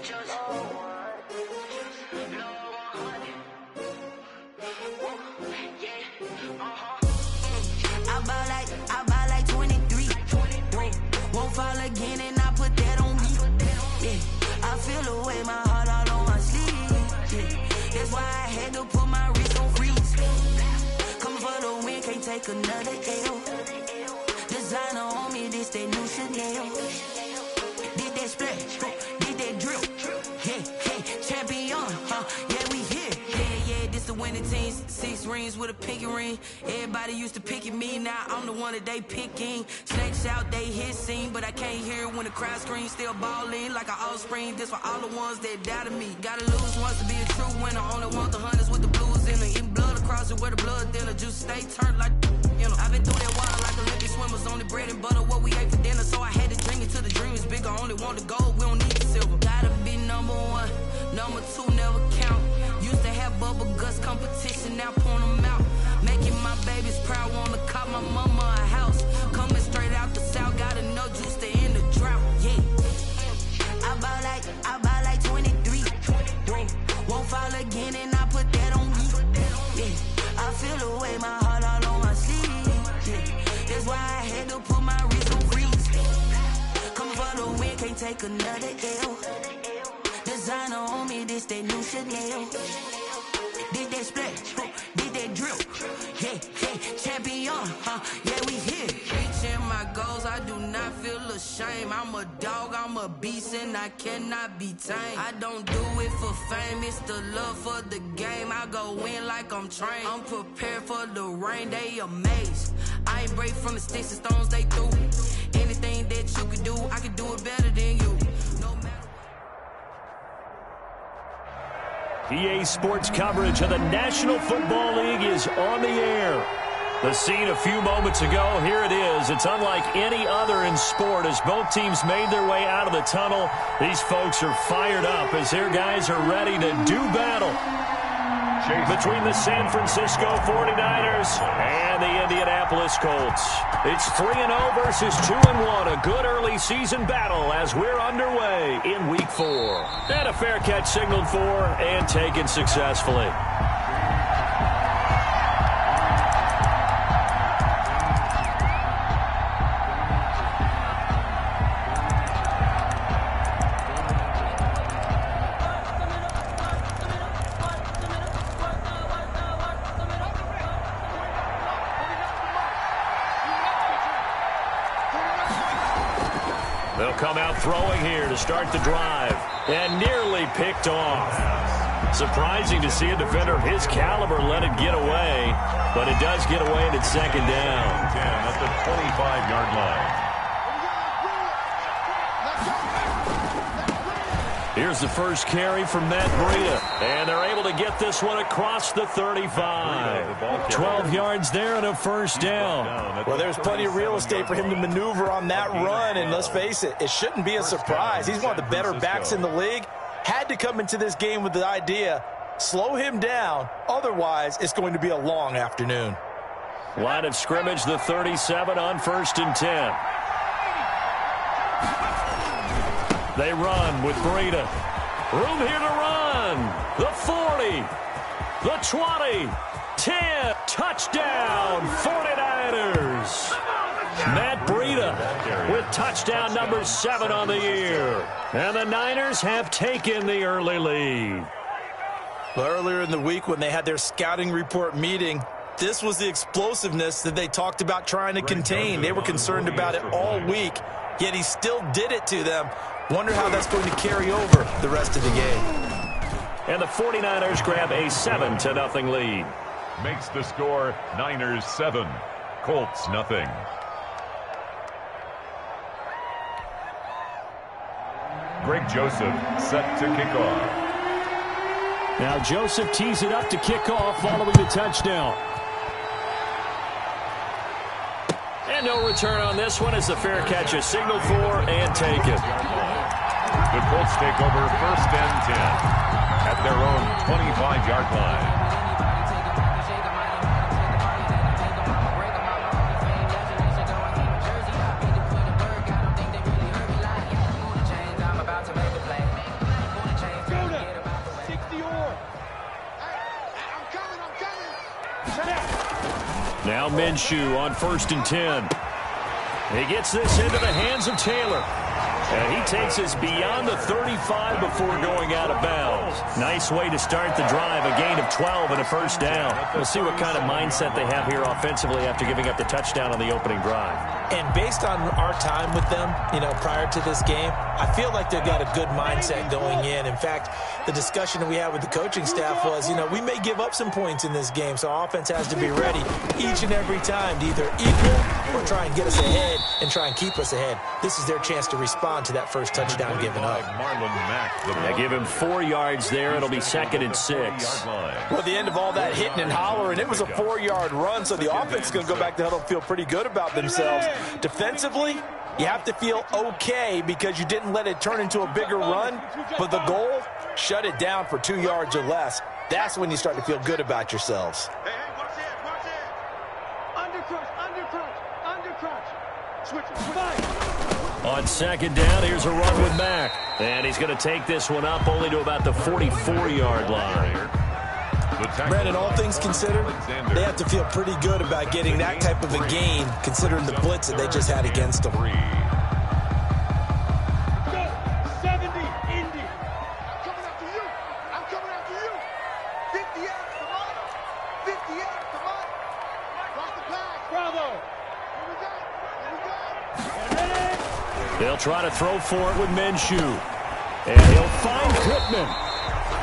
I buy like 23. Won't fall again and I put that on me. Yeah, I feel the way, my heart all on my sleeve. Yeah, that's why I had to put my wrist on freeze. Coming for the win, can't take another L. Designer on me, this that new Chanel. Did that splash, did that drill. Yeah, champion, yeah, we here. Yeah, this the winning team. 6 rings with a pinky ring. Everybody used to pick at me, now I'm the one that they picking. Snakes out, they hit scene, but I can't hear it when the crowd screams. Still balling like an offspring. This for all the ones that doubted me. Gotta lose once to be a true winner. Only want the hunters with the blues in it. Eating blood across it where the blood thinner. Juice stay turned like, you know. I've been through that water like Olympic swimmers. Only bread and butter, what we ate for dinner. So I had to drink it till the dream is bigger. Only want the gold, we don't need the silver. Gotta be number 1, number 2 never count. Used to have bubble guts competition, now point them out. Making my babies proud, wanna cop my mama a house. Coming straight out the south, got enough juice to end the drought. Yeah, I buy like 23. Won't fall again and I put that on me. Yeah, I feel the way, my heart all on my sleeve. Yeah, that's why I had to put my wrist on freeze. Coming for the win, can't take another L. Designer on me, this that new Chanel. Did that splash, did that drill. Yeah, champion, yeah, we here. Reaching my goals, I do not feel ashamed. I'm a dog, I'm a beast, and I cannot be tamed. I don't do it for fame, it's the love for the game. I go in like I'm trained. I'm prepared for the rain, they amazed. I ain't break from the sticks and stones they threw. Anything that you can do, I can do it better than you. No matter. EA Sports coverage of the National Football League is on the air. The scene a few moments ago, here it is. It's unlike any other in sport as both teams made their way out of the tunnel. These folks are fired up as their guys are ready to do battle between the San Francisco 49ers and the Indianapolis Colts. It's 3-0 versus 2-1, a good early season battle as we're underway in Week 4. And a fair catch signaled for and taken successfully. They'll come out throwing here to start the drive, and nearly picked off. Surprising to see a defender of his caliber let it get away, but it does get away and it's second down. 10 at the 25-yard line. Here's the first carry from Matt Breida, and they're able to get this one across the 35. 12 yards there and a first down. Well, there's plenty of real estate for him to maneuver on that run, and let's face it, it shouldn't be a surprise. He's one of the better backs in the league. Had to come into this game with the idea, slow him down, otherwise it's going to be a long afternoon. Line of scrimmage, the 37 on 1st and 10. They run with Breida. Room here to run. The 40. The 20. 10. Touchdown, 49ers. Matt Breida with touchdown number 7 on the year. And the Niners have taken the early lead. Well, earlier in the week when they had their scouting report meeting, this was the explosiveness that they talked about trying to contain. They were concerned about it all week, yet he still did it to them. Wonder how that's going to carry over the rest of the game. And the 49ers grab a 7-0 lead. Makes the score Niners 7, Colts nothing. Greg Joseph set to kick off. Now Joseph tees it up to kick off following the touchdown. And no return on this one as the fair catch is signaled for and taken. The Colts take over 1st and 10 at their own 25-yard line. Now Minshew on 1st and 10. He gets this into the hands of Taylor. And he takes us beyond the 35 before going out of bounds. Nice way to start the drive, a gain of 12 and a first down. We'll see what kind of mindset they have here offensively after giving up the touchdown on the opening drive. And based on our time with them, prior to this game, I feel like they've got a good mindset going in. In fact, the discussion that we had with the coaching staff was, we may give up some points in this game, so our offense has to be ready each and every time to either equal or try and get us ahead and try and keep us ahead. This is their chance to respond to that first touchdown given up. They give him 4 yards there. It'll be 2nd and 6. Well, at the end of all that hitting and hollering, it was a 4-yard run, so the offense is going to go back to huddle and feel pretty good about themselves. Defensively, you have to feel okay because you didn't let it turn into a bigger run, but the goal, shut it down for 2 yards or less. That's when you start to feel good about yourselves. Hey, watch it. Undercrunch. Switch. On 2nd down, here's a run with Mack. And he's going to take this one up only to about the 44-yard line. Brandon, all things considered, they have to feel pretty good about getting that type of a gain considering the blitz that they just had against them. 70, Indy. I'm coming after you. 58, come on. 58, come on. Cross the pass. Bravo. Here we go. They'll try to throw for it with Minshew. And he'll find Pittman.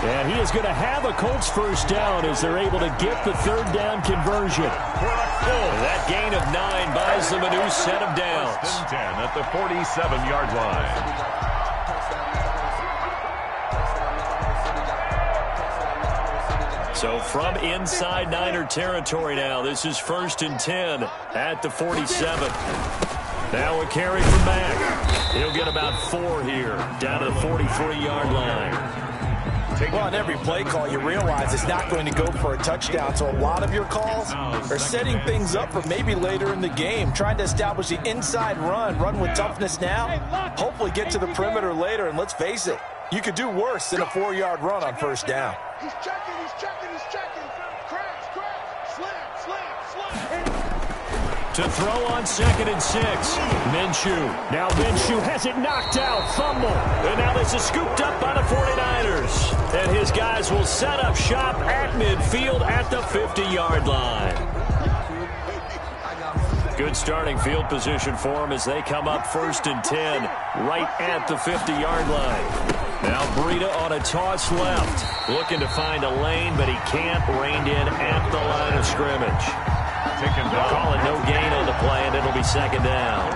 And he is going to have a Colts first down as they're able to get the 3rd down conversion. That gain of 9 buys them a new set of downs. 10 at the 47-yard line. So from inside Niner territory now, this is 1st and 10 at the 47. Now a carry from Mack. He'll get about 4 here, down to the 43-yard line. Well, on every play call, you realize it's not going to go for a touchdown. So a lot of your calls are setting things up for maybe later in the game, trying to establish the inside run with toughness now, hopefully get to the perimeter later. And let's face it, you could do worse than a 4-yard run on 1st down. He's checking. Crash. Slam. To throw on 2nd and 6. Minshew. Now Minshew has it knocked out. Fumble. And now this is scooped up by the 49ers. And his guys will set up shop at midfield at the 50-yard line. Good starting field position for them as they come up 1st and 10 right at the 50-yard line. Now Breida on a toss left. Looking to find a lane, but he can't. Reined in at the line of scrimmage. They'll call it no gain on the play, and it'll be 2nd down.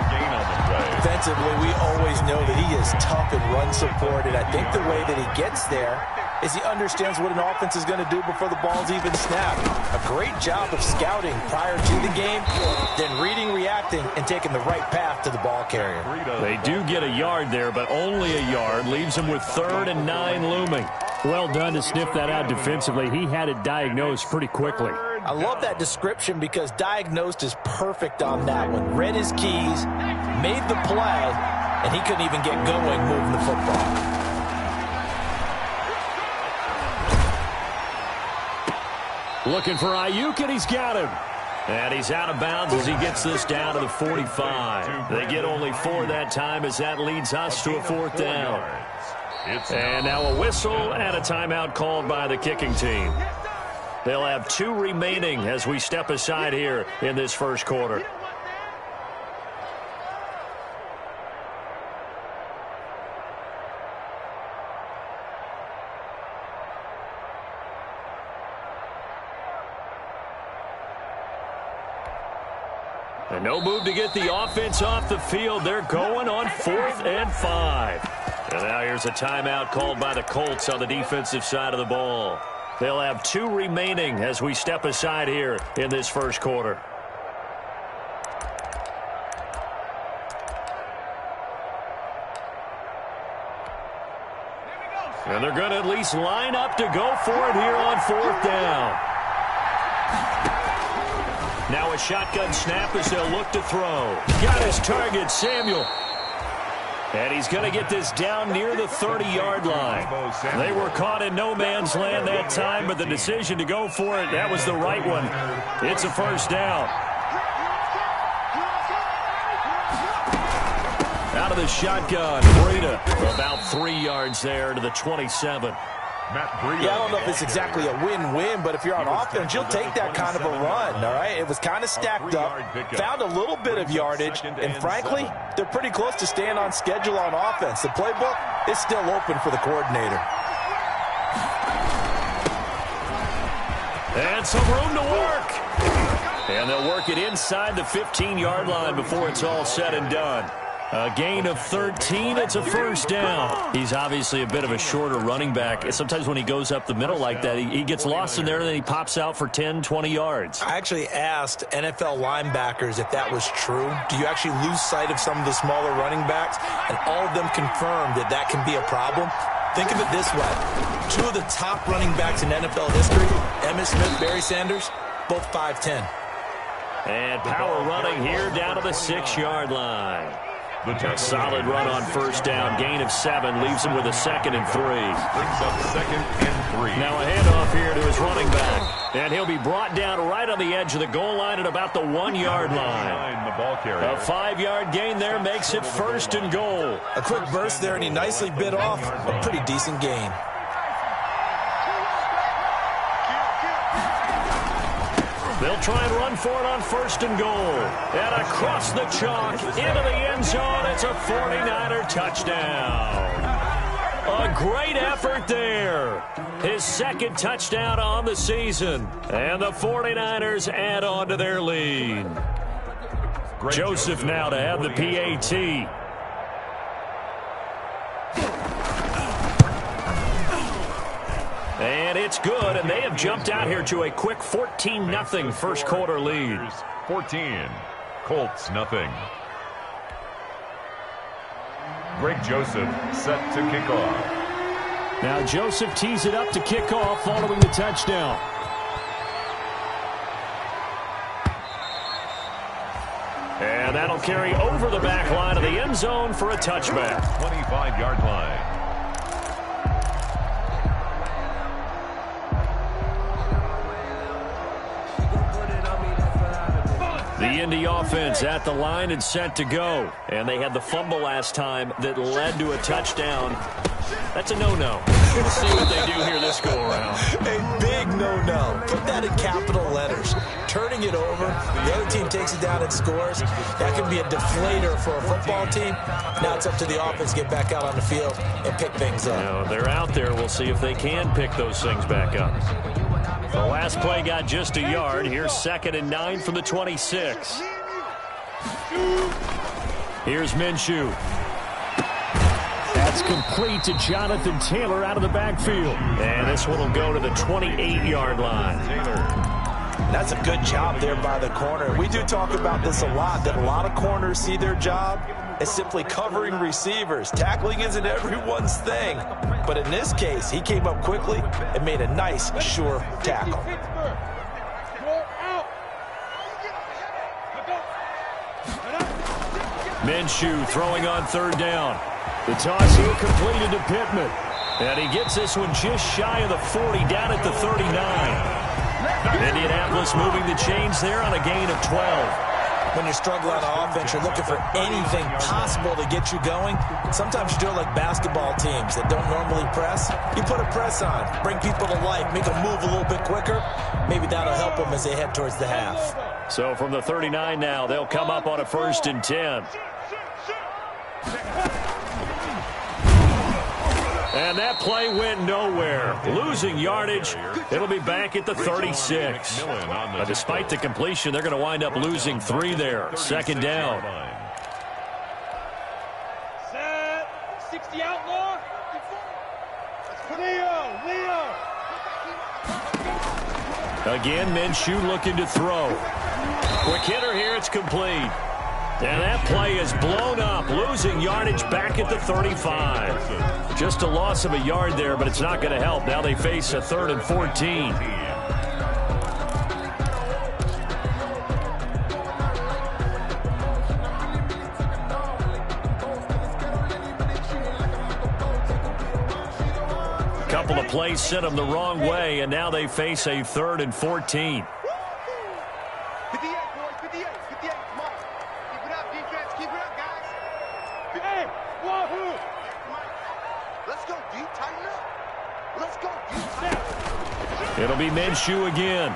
Defensively, we always know that he is tough and run supported. I think the way that he gets there is he understands what an offense is going to do before the ball's even snapped. A great job of scouting prior to the game, then reading, reacting, and taking the right path to the ball carrier. They do get a yard there, but only a yard. Leaves them with 3rd and 9 looming. Well done to sniff that out defensively. He had it diagnosed pretty quickly. I love that description because diagnosed is perfect on that one. Read his keys, made the play, and he couldn't even get going moving the football. Looking for Ayuk, and he's got him. And he's out of bounds as he gets this down to the 45. They get only 4 that time as that leads us to a 4th down. And now a whistle and a timeout called by the kicking team. They'll have 2 remaining as we step aside here in this first quarter. And no move to get the offense off the field. They're going on 4th and 5. And now here's a timeout called by the Colts on the defensive side of the ball. They'll have 2 remaining as we step aside here in this first quarter. And they're going to at least line up to go for it here on 4th down. Now a shotgun snap as they'll look to throw. Got his target, Samuel. And he's going to get this down near the 30-yard line. They were caught in no man's land that time, but the decision to go for it, that was the right one. It's a first down. Out of the shotgun, Breida about 3 yards there to the 27. Yeah, I don't know if it's exactly a win-win, but if you're on offense, you'll take that kind of a run, all right? It was kind of stacked up, found a little bit of yardage, and frankly, they're pretty close to staying on schedule on offense. The playbook is still open for the coordinator. And some room to work. And they'll work it inside the 15-yard line before it's all said and done. A gain of 13, it's a first down. He's obviously a bit of a shorter running back. Sometimes when he goes up the middle like that, he gets lost in there, and then he pops out for 10, 20 yards. I actually asked NFL linebackers if that was true. Do you actually lose sight of some of the smaller running backs? And all of them confirmed that that can be a problem. Think of it this way. Two of the top running backs in NFL history, Emmitt Smith, Barry Sanders, both 5'10". And power running here down to the 6-yard line. A solid run on first down. Gain of 7 leaves him with a 2nd and 3. Brings up 2nd and 3. Now a handoff here to his running back. And he'll be brought down right on the edge of the goal line at about the 1-yard line. The ball carrier. A 5-yard gain there makes it 1st and goal. A quick burst there, and he nicely bit off a pretty decent gain. They'll try and run for it on 1st and goal. And across the chalk, into the end zone, it's a 49er touchdown. A great effort there. His 2nd touchdown on the season. And the 49ers add on to their lead. Joseph now to have the PAT. And it's good, and they have jumped out here to a quick 14-0 first quarter lead. 14, Colts nothing. Greg Joseph set to kick off. Now Joseph tees it up to kick off following the touchdown. And that'll carry over the back line of the end zone for a touchback. 25-yard line. The Indy offense at the line and set to go. And they had the fumble last time that led to a touchdown. That's a no-no. We'll see what they do here this go-around. A big no-no. Put that in capital letters. Turning it over, the other team takes it down and scores. That can be a deflator for a football team. Now it's up to the offense to get back out on the field and pick things up. You know, they're out there. We'll see if they can pick those things back up. The last play got just a yard. Here's 2nd and 9 from the 26. Here's Minshew. That's complete to Jonathan Taylor out of the backfield. And this one will go to the 28-yard line. That's a good job there by the corner. We do talk about this a lot, that a lot of corners see their job as simply covering receivers. Tackling isn't everyone's thing. But in this case, he came up quickly and made a nice, sure tackle. Minshew throwing on 3rd down. The toss here completed to Pittman. And he gets this one just shy of the 40, down at the 39. Indianapolis moving the chains there on a gain of 12. When you're struggling on offense, you're looking for anything possible to get you going. Sometimes you do it like basketball teams that don't normally press. You put a press on, bring people to life, make them move a little bit quicker. Maybe that'll help them as they head towards the half. So from the 39 now, they'll come up on a 1st and 10. And that play went nowhere. Losing yardage. It'll be back at the 36. Despite the completion, they're going to wind up losing 3 there. 2nd down. Set. 60 outlaw. Leo. Again, Minshew looking to throw. Quick hitter here. It's complete. And that play is blown up, losing yardage back at the 35. Just a loss of a yard there, but it's not going to help. Now they face a 3rd and 14. couple of plays sent them the wrong way, and now they face a 3rd and 14. 58, boys, 58, 58, come on. Keep it up, defense, keep it up, guys. Hey, wahoo! Let's go, D, tighten up. Let's go, D, tighten up. It'll be Minshew again.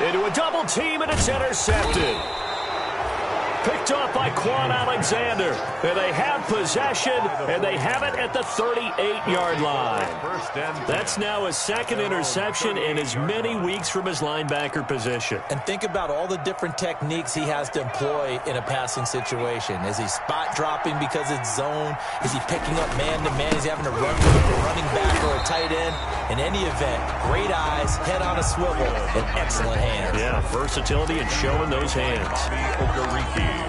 Into a double team, and it's intercepted. Picked off by Quan Alexander. And they have possession, and they have it at the 38-yard line. That's now his 2nd interception in as many weeks from his linebacker position. And think about all the different techniques he has to employ in a passing situation. Is he spot dropping because it's zone? Is he picking up man-to-man? Is he having to run with a running back or a tight end? In any event, great eyes, head on a swivel, and excellent hands. Yeah, versatility and showing those hands.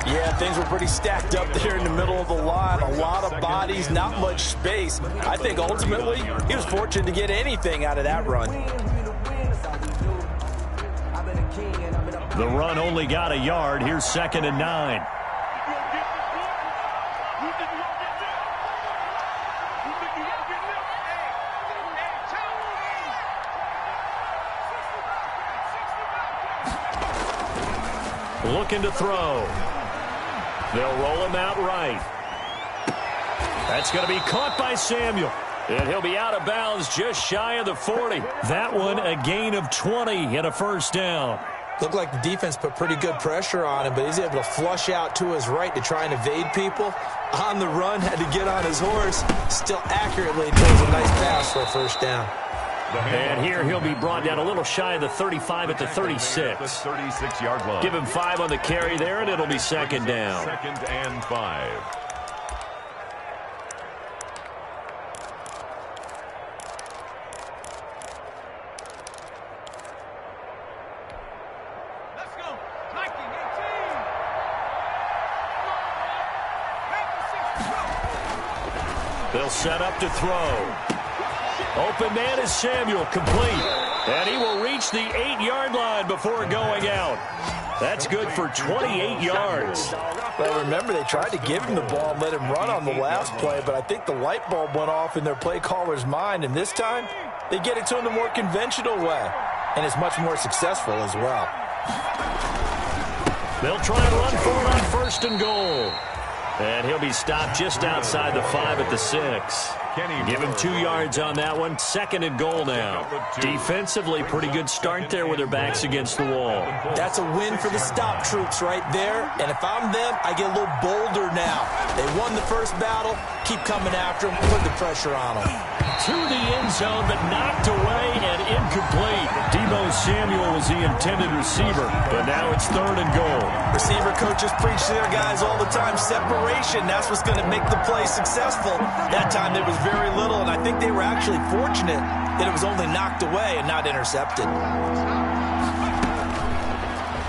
Yeah, things were pretty stacked up there in the middle of the line. A lot of bodies, not much space. I think ultimately he was fortunate to get anything out of that run. The run only got a yard. Here's 2nd and 9. Looking to throw. They'll roll him out right. That's going to be caught by Samuel. And he'll be out of bounds just shy of the 40. That one a gain of 20 and a 1st down. Looked like the defense put pretty good pressure on him, but he's able to flush out to his right to try and evade people. On the run, had to get on his horse. Still accurately throws a nice pass for a 1st down. And here he'll be brought down a little shy of the 35 at the 36. 36-yard line. Give him 5 on the carry there, and it'll be 2nd down. 2nd and 5. Let's go. Hiking, 18. They'll set up to throw. Open man is Samuel, complete. And he will reach the 8-yard line before going out. That's good for 28 yards. Well, remember, they tried to give him the ball and let him run on the last play, but I think the light bulb went off in their play caller's mind, and this time they get it to him the more conventional way, and it's much more successful as well. They'll try and run for it on 1st and goal. And he'll be stopped just outside the 5 at the 6. Give him 2 yards on that one. 2nd and goal now. Defensively, pretty good start there with their backs against the wall. That's a win for the stop troops right there. And if I'm them, I get a little bolder now. They won the first battle. Keep coming after them. Put the pressure on them. To the end zone, but knocked away and incomplete. Deebo Samuel was the intended receiver, but now it's 3rd and goal. Receiver coaches preach to their guys all the time. Separation, that's what's going to make the play successful. That time there was very little, and I think they were actually fortunate that it was only knocked away and not intercepted.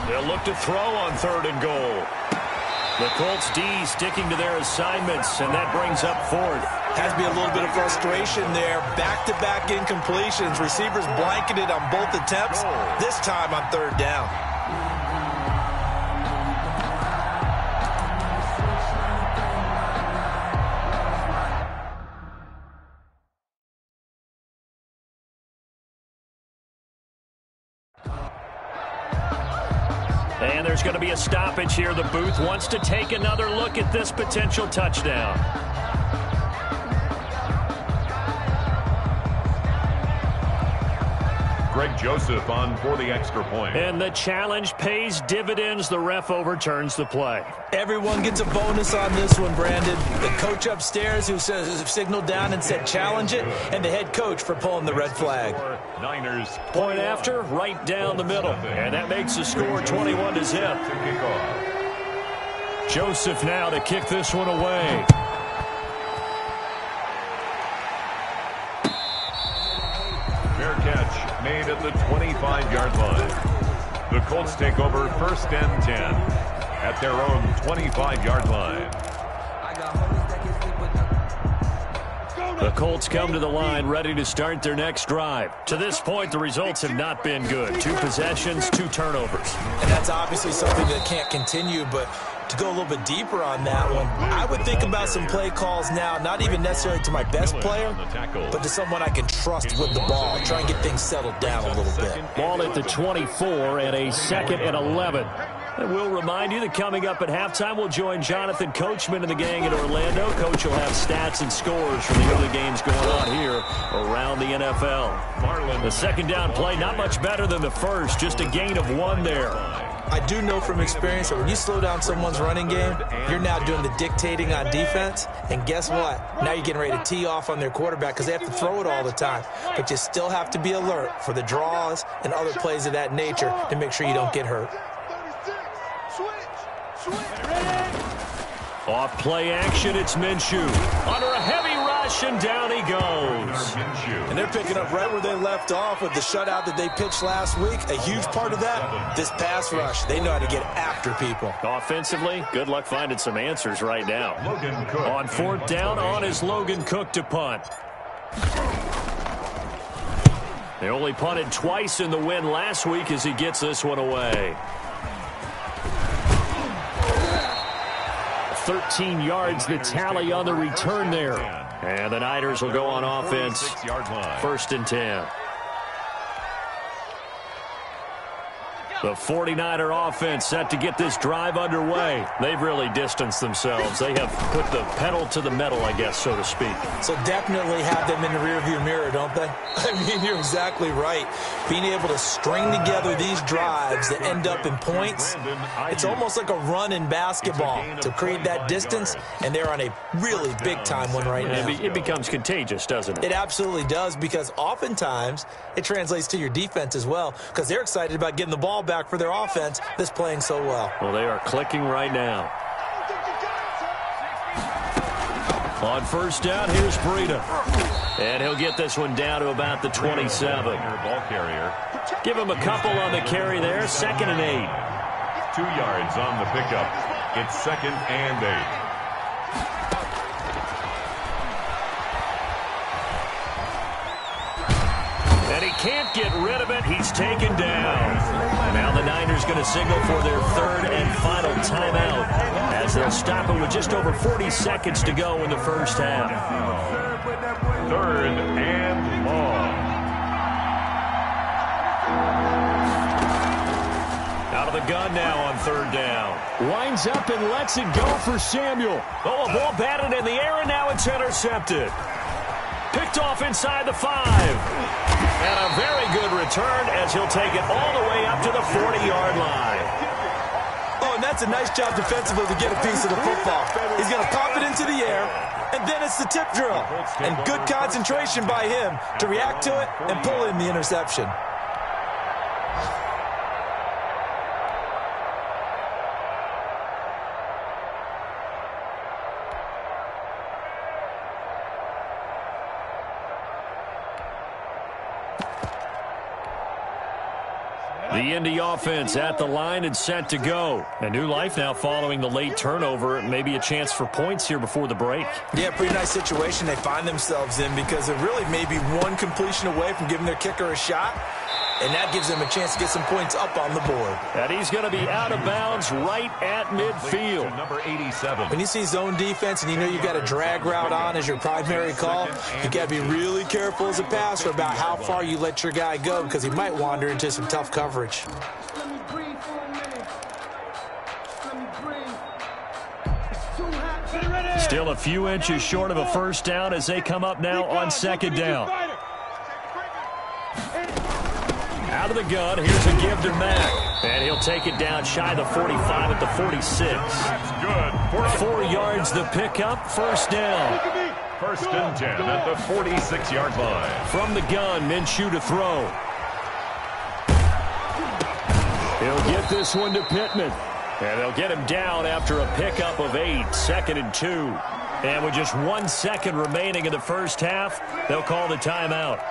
They'll look to throw on 3rd and goal. The Colts D sticking to their assignments, and that brings up 4th. Has to be a little bit of frustration there. Back-to-back incompletions. Receivers blanketed on both attempts. This time on 3rd down. And there's going to be a stoppage here. The booth wants to take another look at this potential touchdown. Greg Joseph on for the extra point. And the challenge pays dividends. The ref overturns the play. Everyone gets a bonus on this one, Brandon. The coach upstairs who signaled down and said challenge it, and the head coach for pulling the red flag. Niners. Point after, right down the middle. And that makes the score 21-zip. Joseph now to kick this one away. Fair catch made at the 25-yard line. The Colts take over 1st and 10 at their own 25-yard line. The Colts come to the line ready to start their next drive. To this point, the results have not been good. 2 possessions, 2 turnovers. And that's obviously something that can't continue, but to go a little bit deeper on that one, I would think about some play calls now, not even necessarily to my best player, but to someone I can trust with the ball. Try and get things settled down a little bit. Ball at the 24 and a 2nd and 11. And we'll remind you that coming up at halftime, we'll join Jonathan Coachman and the gang in Orlando. Coach will have stats and scores from the early games going on here around the NFL. The second down play, not much better than the first, just a gain of 1 there. I do know from experience that when you slow down someone's running game, you're now doing the dictating on defense. And guess what? Now you're getting ready to tee off on their quarterback because they have to throw it all the time. But you still have to be alert for the draws and other plays of that nature to make sure you don't get hurt. Off play action, it's Minshew. Under a heavy rush, and down he goes. And they're picking up right where they left off with the shutout that they pitched last week. A huge part of that, this pass rush. They know how to get after people. Offensively, good luck finding some answers right now. On 4th down, on is Logan Cook to punt. They only punted twice in the win last week as he gets this one away. 13 yards the tally on the return there. And the Niners will go on offense. 1st and 10. The 49er offense set to get this drive underway. They've really distanced themselves. They have put the pedal to the metal, I guess, so to speak. So definitely have them in the rearview mirror, don't they? I mean, you're exactly right. Being able to string together these drives that end up in points, it's almost like a run in basketball to create that distance, and they're on a really big-time one right now. It becomes contagious, doesn't it? It absolutely does, because oftentimes it translates to your defense as well, because they're excited about getting the ball back for their offense that's playing so well. Well, they are clicking right now. On 1st down, here's Breida. And he'll get this one down to about the 27. Give him a couple on the carry there. 2nd and 8. 2 yards on the pickup. It's 2nd and 8. And he can't get rid of it. He's taken down. Now the Niners going to signal for their 3rd and final timeout as they'll stop it with just over 40 seconds to go in the first half. 3rd and long. Out of the gun now on 3rd down. Winds up and lets it go for Samuel. Oh, a ball batted in the air, and now it's intercepted. Picked off inside the 5. And a very good return as he'll take it all the way up to the 40-yard line. Oh, and that's a nice job defensively to get a piece of the football. He's going to pop it into the air, and then it's the tip drill. And good concentration by him to react to it and pull in the interception. The Indy offense at the line and set to go. A new life now following the late turnover. Maybe a chance for points here before the break. Yeah, pretty nice situation they find themselves in because they're really maybe one completion away from giving their kicker a shot. And that gives them a chance to get some points up on the board. And he's going to be out of bounds right at midfield. Number 87. When you see zone defense and you know you've got a drag route on as your primary call, you got to be really careful as a passer about how far you let your guy go because he might wander into some tough coverage. Still a few inches short of a first down as they come up now on 2nd down. Out of the gun, here's a give to Mack. And he'll take it down shy of the 45 at the 46. That's good. 4 yards the pickup, 1st down. 1st and 10 at the 46-yard line. From the gun, Minshew to throw. He'll get this one to Pittman. And they'll get him down after a pickup of 8, 2nd and 2. And with just 1 second remaining in the first half, they'll call the timeout.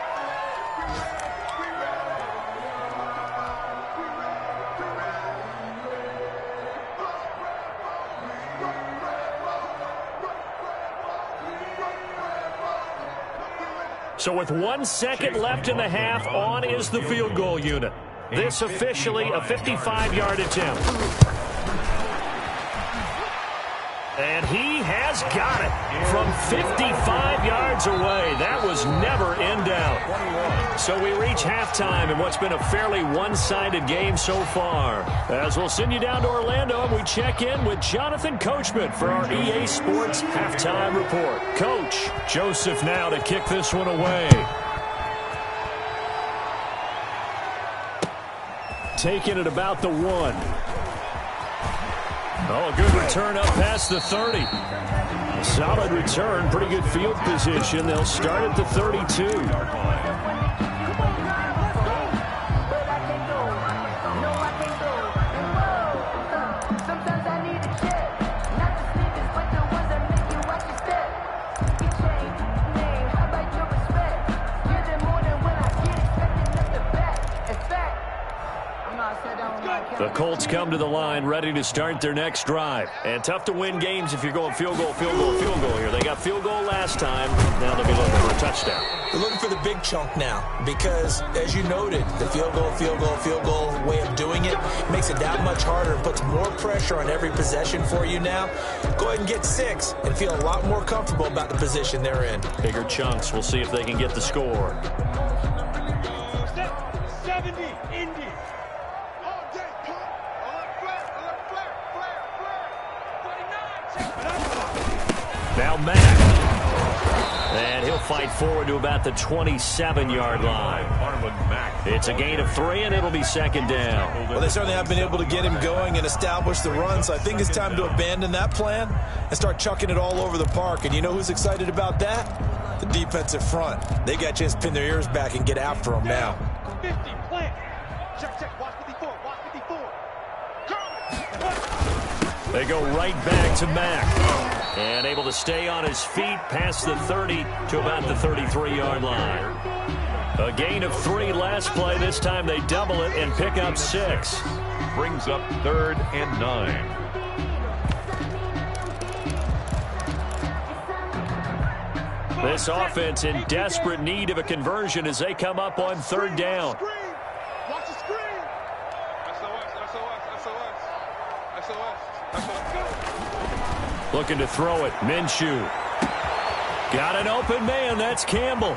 So with 1 second left in the half, on is the field goal unit. This officially a 55-yard attempt. And he has got it from 55 yards away. That was never in doubt. So we reach halftime in what's been a fairly one-sided game so far. As we'll send you down to Orlando, and we check in with Jonathan Coachman for our EA Sports Halftime Report. Coach, Joseph now to kick this one away. Taking it about the 1. Oh, a good return up past the 30. Solid return, pretty good field position. They'll start at the 32. The Colts come to the line ready to start their next drive. And tough to win games if you're going field goal, field goal, field goal here. They got field goal last time. Now they'll be looking for a touchdown. They're looking for the big chunk now because, as you noted, the field goal, field goal, field goal way of doing it makes it that much harder and puts more pressure on every possession for you now. Go ahead and get 6 and feel a lot more comfortable about the position they're in. Bigger chunks. We'll see if they can get the score. 70, Indy. Now Mack. And he'll fight forward to about the 27-yard line. It's a gain of 3, and it'll be second down. Well, they certainly have been able to get him going and establish the run, so I think it's time to abandon that plan and start chucking it all over the park. And you know who's excited about that? The defensive front. They got a chance to pin their ears back and get after them now. 50, plant. Check, check, watch 54, watch 54. They go right back to Mack. And able to stay on his feet past the 30 to about the 33-yard line. A gain of 3 last play. This time they double it and pick up 6. Brings up 3rd and 9. This offense in desperate need of a conversion as they come up on 3rd down. Watch the screen. SOS. Looking to throw it. Minshew. Got an open man. That's Campbell.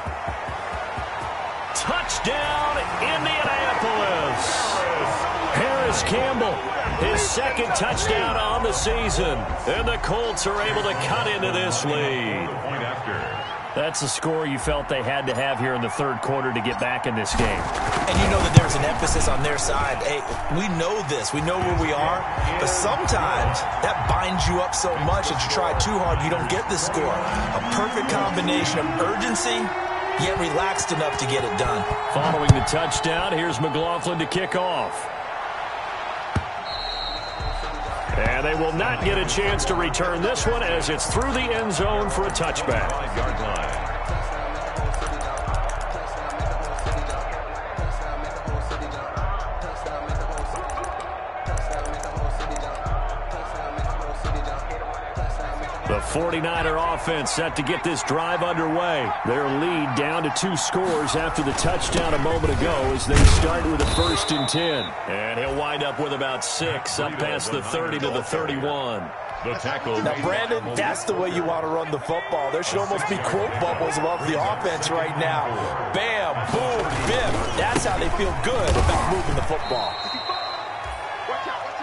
Touchdown, Indianapolis. Harris Campbell, his 2nd touchdown on the season. And the Colts are able to cut into this lead. Point after. That's a score you felt they had to have here in the 3rd quarter to get back in this game. And you know that there's an emphasis on their side. Hey, we know this. We know where we are. But sometimes that binds you up so much that you try too hard, you don't get the score. A perfect combination of urgency, yet relaxed enough to get it done. Following the touchdown, here's McLaughlin to kick off. And they will not get a chance to return this one as it's through the end zone for a touchback. 5-yard line. The 49er offense set to get this drive underway. Their lead down to 2 scores after the touchdown a moment ago as they start with a 1st and 10. And he'll wind up with about 6 up past the 30 to the 31. The tackle. Now, Brandon, that's the way you want to run the football. There should almost be quote bubbles above the offense right now. Bam, boom, bim. That's how they feel good about moving the football.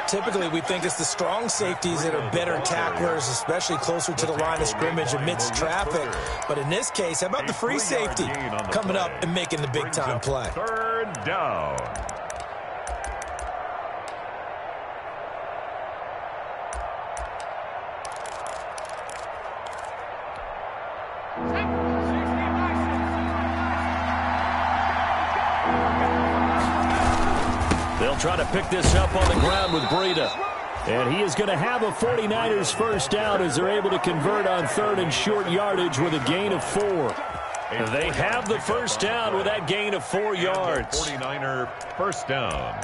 Typically, we think it's the strong safeties that are better tacklers, especially closer to the line of scrimmage amidst traffic. But in this case, how about the free safety coming up and making the big-time play? 3rd down. They'll try to pick this up on the ground with Breida. And he is going to have a 49ers first down as they're able to convert on 3rd and short yardage with a gain of 4. They have the first down with that gain of 4 yards. 49er first down.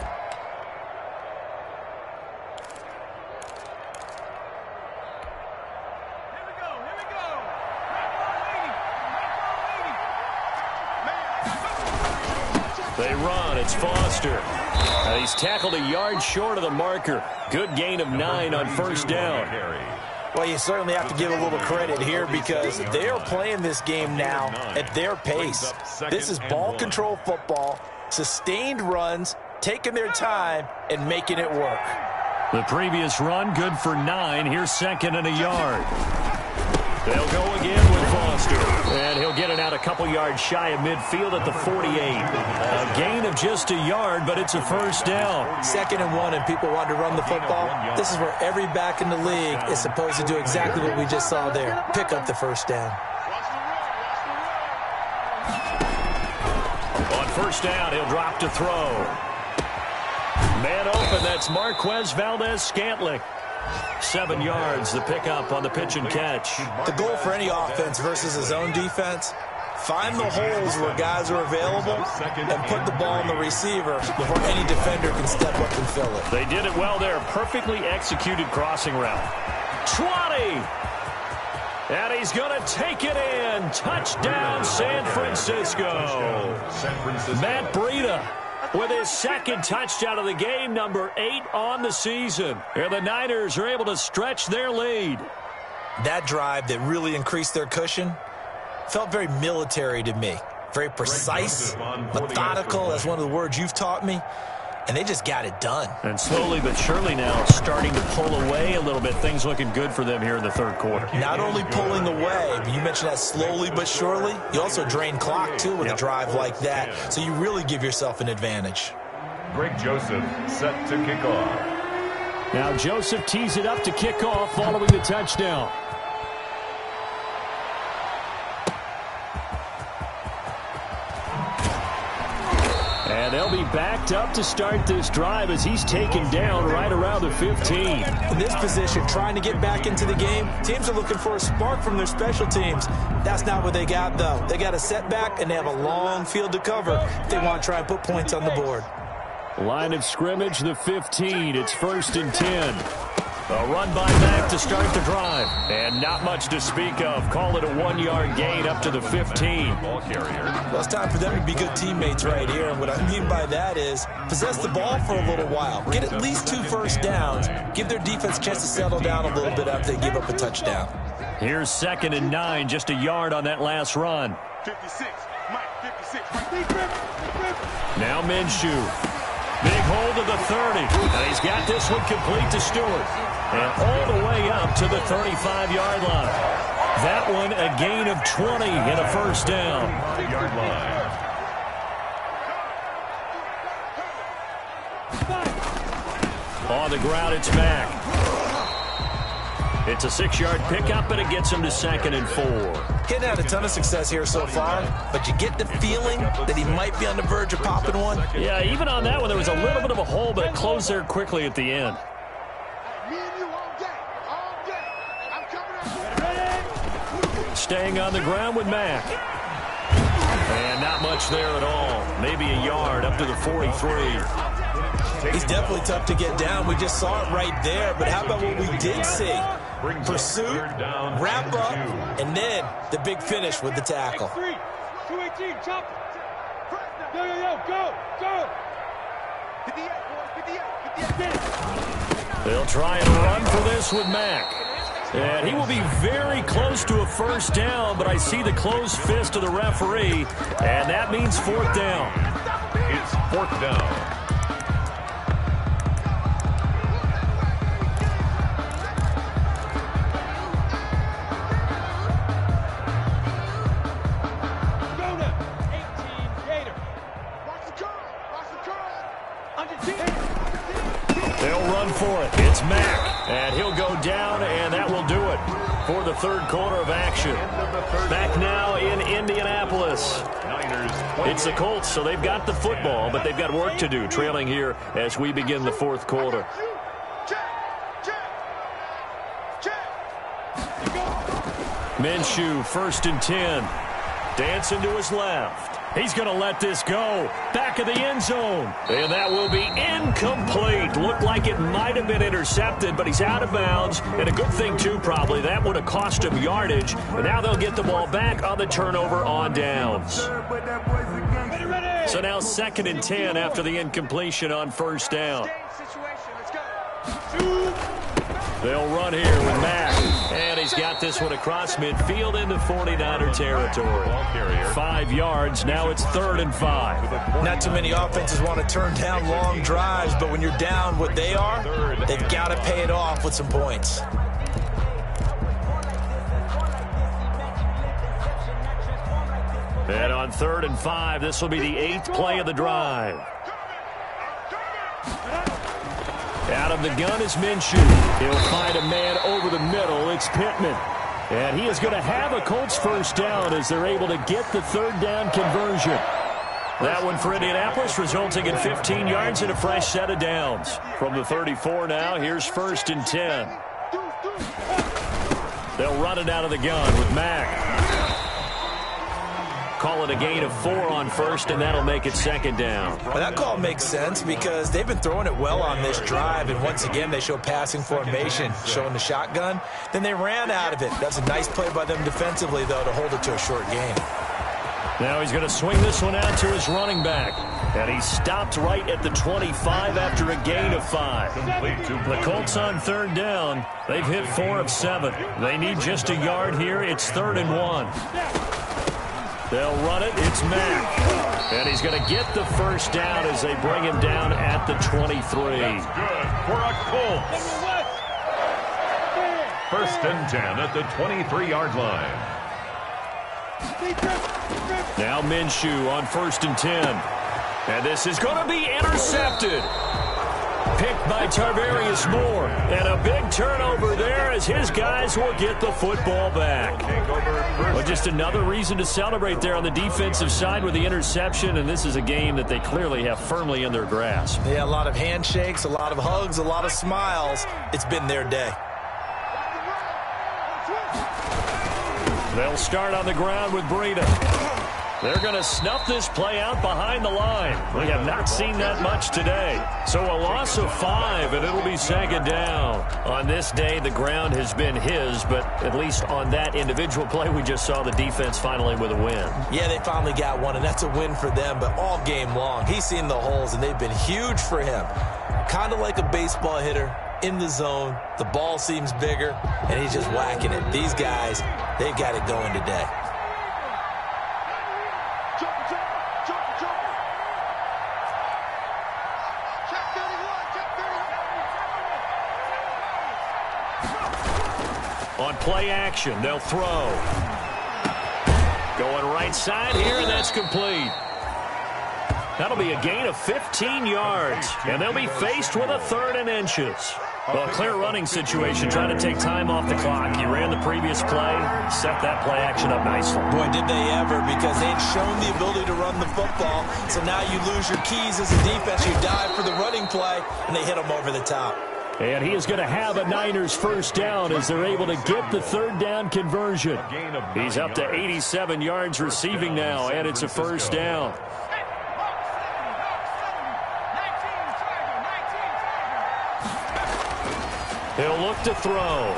They run. It's Foster. He's tackled a yard short of the marker. Good gain of 9 on first down. Well, you certainly have to give a little credit here because they are playing this game now at their pace. This is ball control football, sustained runs, taking their time, and making it work. The previous run, good for 9. Here's second and a yard. They'll go again with Foster. And he'll get it out a couple yards shy of midfield at the 48. A gain of just a yard, but it's a first down. 2nd and 1, and people want to run the football. This is where every back in the league is supposed to do exactly what we just saw there. Pick up the first down. On first down, he'll drop to throw. Man open, that's Marquez Valdez-Scantling. 7 yards, the pickup on the pitch and catch. The goal for any offense versus his own defense, find the holes where guys are available and put the ball on the receiver before any defender can step up and fill it. They did it well there. Perfectly executed crossing route. 20! And he's going to take it in. Touchdown, San Francisco. Matt Breida with his 2nd touchdown of the game, number 8 on the season. And the Niners are able to stretch their lead. That drive that really increased their cushion felt very military to me. Very precise, methodical, that's one of the words you've taught me. And they just got it done. And slowly but surely now starting to pull away a little bit. Things looking good for them here in the 3rd quarter. Not only pulling away, but you mentioned that slowly but surely. You also drain clock, too, with a drive like that. So you really give yourself an advantage. Greg Joseph set to kick off. Now Joseph tees it up to kick off following the touchdown. And they'll be backed up to start this drive as he's taken down right around the 15. In this position, trying to get back into the game, teams are looking for a spark from their special teams. That's not what they got, though. They got a setback, and they have a long field to cover if they want to try and put points on the board. Line of scrimmage, the 15. It's 1st and 10. A run by Mack to start the drive. And not much to speak of. Call it a 1-yard gain up to the 15. Ball carrier. Well, it's time for them to be good teammates right here. And what I mean by that is possess the ball for a little while. Get at least 2 first downs. Give their defense a chance to settle down a little bit after they give up a touchdown. Here's 2nd and 9. Just a yard on that last run. 56. Mike, 56. Now Minshew. Big hold of the 30. And he's got this one complete to Stewart. And all the way up to the 35-yard line. That one a gain of 20 and a first down. 5-yard line. On the ground, it's Mack. It's a 6-yard pickup, and it gets him to 2nd and 4. Getting had a ton of success here so far, but you get the feeling that he might be on the verge of popping one. Yeah, even on that one, there was a little bit of a hole, but it closed there quickly at the end. Me and you all day. All day. I'm coming up. Staying on the ground with Mack. And not much there at all. Maybe a yard up to the 43. He's definitely tough to get down. We just saw it right there, but how about what we did see? Pursuit, wrap up, and then the big finish with the tackle. 218, chop. Yo, go, go. 58, boys, 58. They'll try and run for this with Mack. And he will be very close to a first down, but I see the closed fist of the referee, and that means 4th down. It's 4th down. They'll run for it. It's Mack. And he'll go down, and that will do it for the 3rd quarter of action. Back now in Indianapolis. It's the Colts, so they've got the football, but they've got work to do, trailing here as we begin the 4th quarter. Minshew, 1st and 10. Dancing to his left. He's going to let this go. Back of the end zone. And that will be incomplete. Looked like it might have been intercepted, but he's out of bounds. And a good thing, too, probably. That would have cost him yardage. And now they'll get the ball back on the turnover on downs. So now 2nd and 10 after the incompletion on first down. They'll run here with Mack. And he's got this one across midfield into 49er territory. 5 yards. Now it's 3rd and 5. Not too many offenses want to turn down long drives, but when you're down what they are, they've got to pay it off with some points. And on 3rd and 5, this will be the 8th play of the drive. Out of the gun is Minshew. He'll find a man over the middle. It's Pittman. And he is going to have a Colts first down as they're able to get the 3rd down conversion. That one for Indianapolis, resulting in 15 yards and a fresh set of downs. From the 34 now, here's 1st and 10. They'll run it out of the gun with Mack. Call it a gain of 4 on 1st, and that'll make it 2nd down. Well, that call makes sense because they've been throwing it well on this drive, and once again they show passing formation, showing the shotgun. Then they ran out of it. That's a nice play by them defensively, though, to hold it to a short gain. Now he's going to swing this one out to his running back. And he stopped right at the 25 after a gain of 5. The Colts on 3rd down. They've hit 4 of 7. They need just a yard here. It's 3rd and 1. They'll run it. It's Mack. And he's going to get the first down as they bring him down at the 23. That's good for a Colts. 1st and 10 at the 23-yard line. Now Minshew on 1st and 10. And this is going to be intercepted. Picked by Tarvarius Moore. And a big turnover there as his guys will get the football back. Well, just another reason to celebrate there on the defensive side with the interception. And this is a game that they clearly have firmly in their grasp. Yeah, a lot of handshakes, a lot of hugs, a lot of smiles. It's been their day. They'll start on the ground with Breida. They're going to snuff this play out behind the line. We have not seen that much today. So a loss of 5, and it'll be 2nd down. On this day, the ground has been his, but at least on that individual play, we just saw the defense finally with a win. Yeah, they finally got one, and that's a win for them, but all game long, he's seen the holes, and they've been huge for him. Kind of like a baseball hitter in the zone. The ball seems bigger, and he's just whacking it. These guys, they've got it going today. On play action, they'll throw. Going right side here, and that's complete. That'll be a gain of 15 yards, and they'll be faced with a 3rd and inches. Well, a clear running situation, trying to take time off the clock. You ran the previous play, set that play action up nicely. Boy, did they ever, because they'd shown the ability to run the football. So now you lose your keys as a defense. You dive for the running play, and they hit them over the top. And he is going to have a Niners first down as they're able to get the 3rd down conversion. He's up to 87 yards receiving now, and it's a first down. He'll look to throw.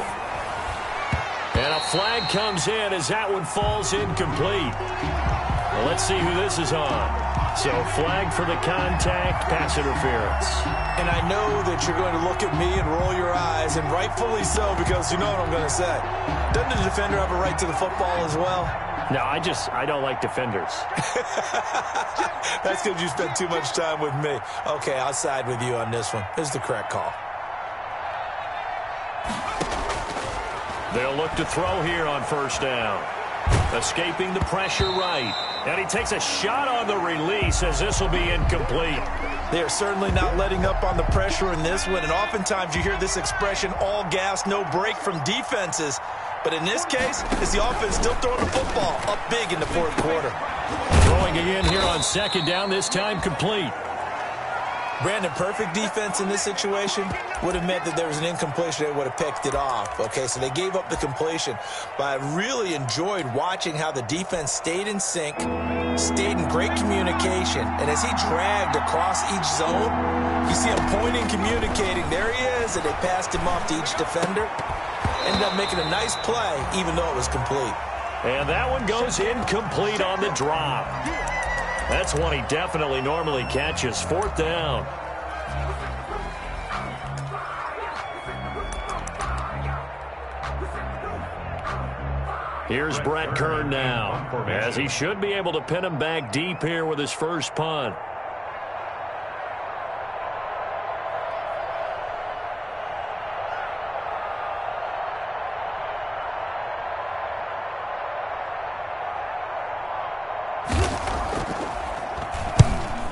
And a flag comes in as that one falls incomplete. Well, let's see who this is on. So flag for the contact, pass interference. And I know that you're going to look at me and roll your eyes, and rightfully so, because you know what I'm going to say. Doesn't the defender have a right to the football as well? No, I don't like defenders. That's because you spent too much time with me. Okay, I'll side with you on this one. This is the correct call. They'll look to throw here on first down. Escaping the pressure right. And he takes a shot on the release as this will be incomplete. They are certainly not letting up on the pressure in this one. And oftentimes you hear this expression, all gas, no break from defenses. But in this case, it's the offense still throwing the football up big in the 4th quarter. Throwing again here on 2nd down, this time complete. Brandon, perfect defense in this situation would have meant that there was an incompletion. They would have picked it off. Okay, so they gave up the completion. But I really enjoyed watching how the defense stayed in sync, stayed in great communication. And as he dragged across each zone, you see him pointing, communicating. There he is, and they passed him off to each defender. Ended up making a nice play, even though it was complete. And that one goes incomplete on the drop. That's one he definitely normally catches. 4th down. Here's Brett Kern now, as he should be able to pin him back deep here with his first punt.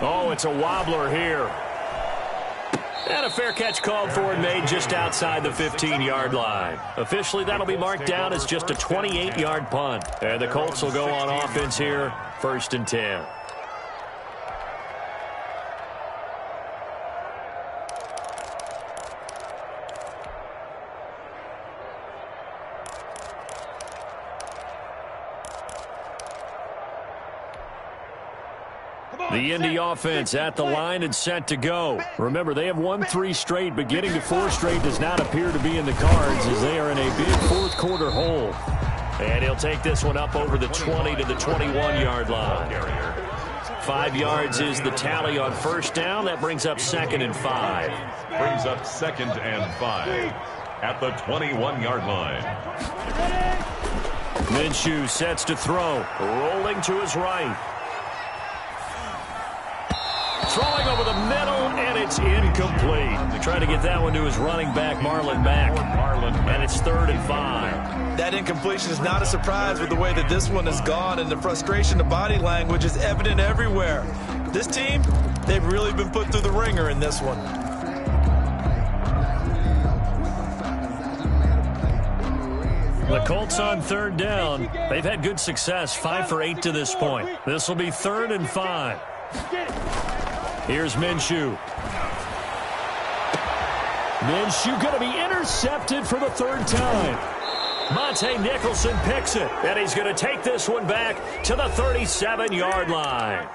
Oh, it's a wobbler here. And a fair catch called for and made just outside the 15-yard line. Officially, that'll be marked down as just a 28-yard punt. And the Colts will go on offense here, 1st and 10. The Indy offense at the line and set to go. Remember, they have won 3 straight, but getting to 4 straight does not appear to be in the cards as they are in a big fourth-quarter hole. And he'll take this one up over the 20 to the 21-yard line. 5 yards is the tally on first down. That brings up 2nd and 5. Brings up 2nd and 5 at the 21-yard line. Minshew sets to throw, rolling to his right. Throwing over the middle, and it's incomplete. Trying to get that one to his running back, Marlon Mack. And it's 3rd and 5. That incompletion is not a surprise with the way that this one has gone, and the frustration, the body language is evident everywhere. This team, they've really been put through the ringer in this one. The Colts on 3rd down. They've had good success, 5 for 8 to this point. This will be 3rd and 5. Here's Minshew. Minshew going to be intercepted for the 3rd time. Monte Nicholson picks it, and he's going to take this one back to the 37-yard line.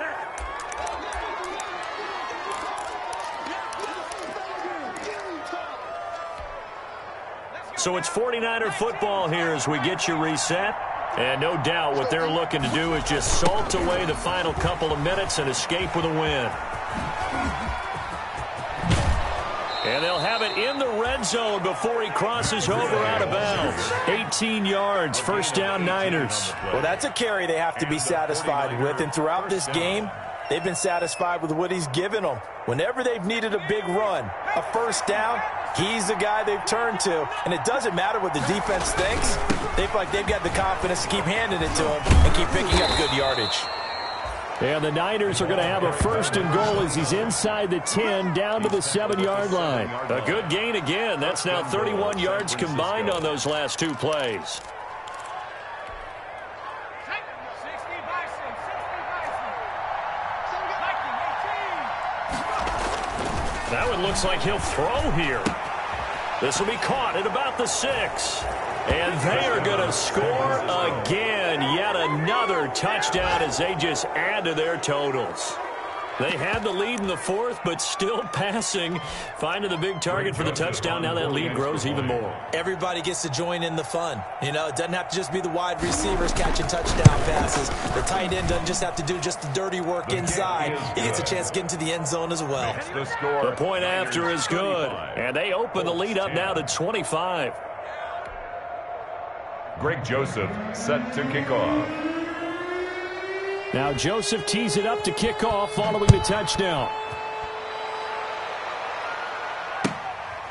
So it's 49er football here as we get you reset. And no doubt what they're looking to do is just salt away the final couple of minutes and escape with a win. And they'll have it in the red zone before he crosses over out of bounds. 18 yards, 1st down Niners. Well, that's a carry they have to be satisfied with. And throughout this game, they've been satisfied with what he's given them. Whenever they've needed a big run, a 1st down, he's the guy they've turned to. And it doesn't matter what the defense thinks. They feel like they've got the confidence to keep handing it to him and keep picking up good yardage. And the Niners are going to have a 1st and goal as he's inside the 10 down to the 7-yard line. A good gain again. That's now 31 yards combined on those last 2 plays. That one looks like he'll throw here. This will be caught at about the 6. And they are going to score again. Yet another touchdown as they just add to their totals. They had the lead in the 4th, but still passing. Finding the big target for the touchdown. Now that lead grows even more. Everybody gets to join in the fun. You know, it doesn't have to just be the wide receivers catching touchdown passes. The tight end doesn't just have to do just the dirty work inside. He gets a chance to get into the end zone as well. The point after is good. And they open the lead up now to 25. Greg Joseph set to kick off. Now Joseph tees it up to kick off following the touchdown.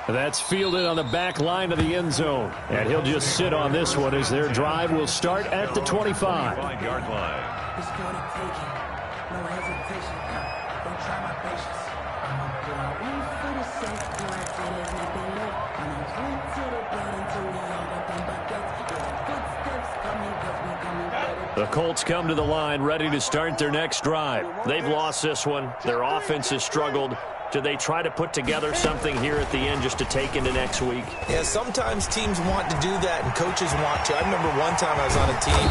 That's fielded on the back line of the end zone. And he'll just sit on this one as their drive will start at the 25. 5-yard line. The Colts come to the line ready to start their next drive. They've lost this one. Their offense has struggled. Do they try to put together something here at the end just to take into next week? Yeah, sometimes teams want to do that and coaches want to. I remember one time I was on a team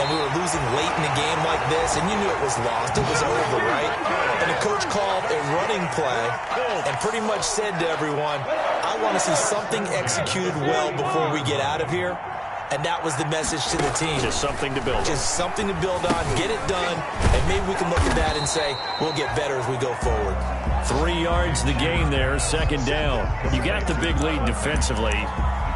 and we were losing late in a game like this, and you knew it was lost. It was over, right? And the coach called a running play and pretty much said to everyone, I want to see something executed well before we get out of here. And that was the message to the team. Just something to build on. Just something to build on, get it done, and maybe we can look at that and say, we'll get better as we go forward. 3 yards the gain there, 2nd down. You got the big lead defensively.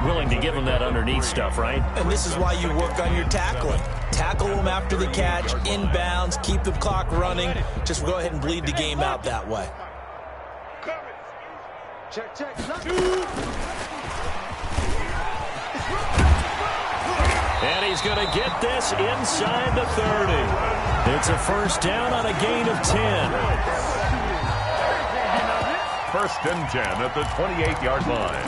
willing to give them that underneath stuff, right? And this is why you work on your tackling. Tackle them after the catch, inbounds, keep the clock running. Just go ahead and bleed the game out that way. Check, check. And he's going to get this inside the 30. It's a first down on a gain of 10. First and 10 at the 28-yard line.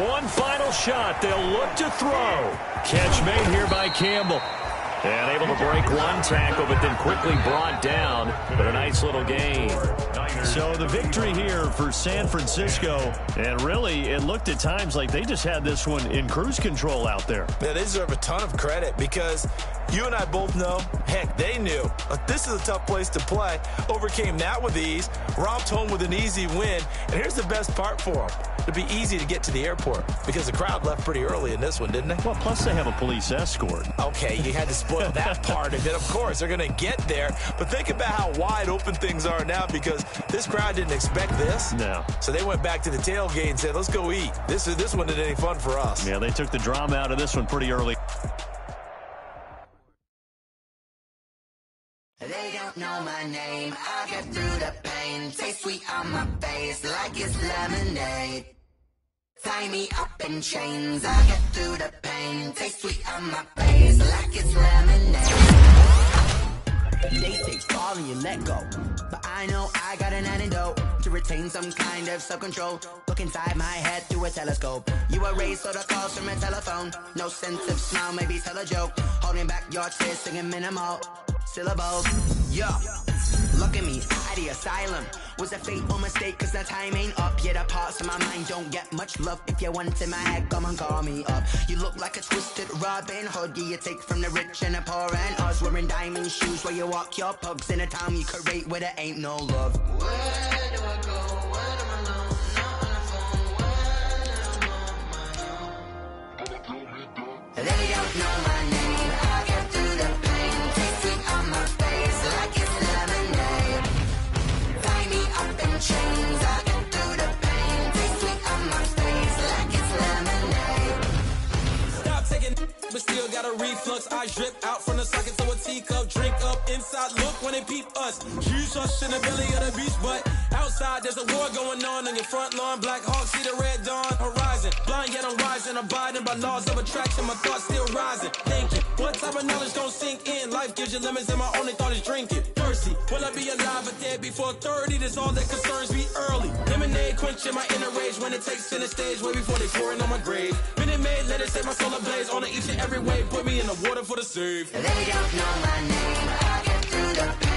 One final shot. They'll look to throw. Catch made here by Campbell. And able to break one tackle, but then quickly brought down. But a nice little gain. So the victory here for San Francisco. And really, it looked at times like they just had this one in cruise control out there. Yeah, they deserve a ton of credit because you and I both know, heck, they knew. This is a tough place to play. Overcame that with ease. Romped home with an easy win. And here's the best part for them. It'd be easy to get to the airport because the crowd left pretty early in this one, didn't they? Well, plus they have a police escort. Okay, you had to spoil that part of it. Of course, they're going to get there. But think about how wide open things are now because this crowd didn't expect this. No. So they went back to the tailgate and said, let's go eat. This one isn't any fun for us. Yeah, they took the drama out of this one pretty early. They don't know my name. I get through the pain. Taste sweet on my face like it's lemonade. Tie me up in chains. I get through the pain. Taste sweet on my face like it's lemonade. They say fall and you let go, but I know I got an antidote to retain some kind of self-control. Look inside my head through a telescope. You erase all the calls from a telephone. No sense of smile, maybe tell a joke. Holding back your tears, singing minimal syllables. Yo, look at me, at the asylum. Was a fate or mistake, cause the time ain't up. Yet the parts of my mind don't get much love. If you want in my head, come and call me up. You look like a twisted Robin Hood. Yeah, you take from the rich and the poor and us. Wearing diamond shoes where you walk your pugs. In a town you create where there ain't no love. Where do I go? When I'm alone? Not on the phone. When I'm on my own. They don't know my name. I get through the pain. Taste sweet on my face like it's lemonade. Tie me up in chains. I get through the pain. Taste sweet on my face like it's lemonade. Stop taking, but still got a reflux. I drip out from the socket to a teacup. Drink up inside. Look when they peep us. Use us in the belly of the beast, but outside there's a war going on your front lawn. Black Hawk see the red dawn horizon. Blind yet I'm rising, abiding by laws of attraction. My thoughts still rising. Thinking, what type of knowledge gon' sink in? Life gives you lemons and my only thought is drinking. Thirsty, will I be alive or dead before 30? That's all that concerns me early. Lemonade quenching my inner rage when it takes center stage way before they pouring on my grave. Minute Maid, let it set my soul ablaze on each and every way. Put me in the water for the save. They don't know my name. I get through the pain.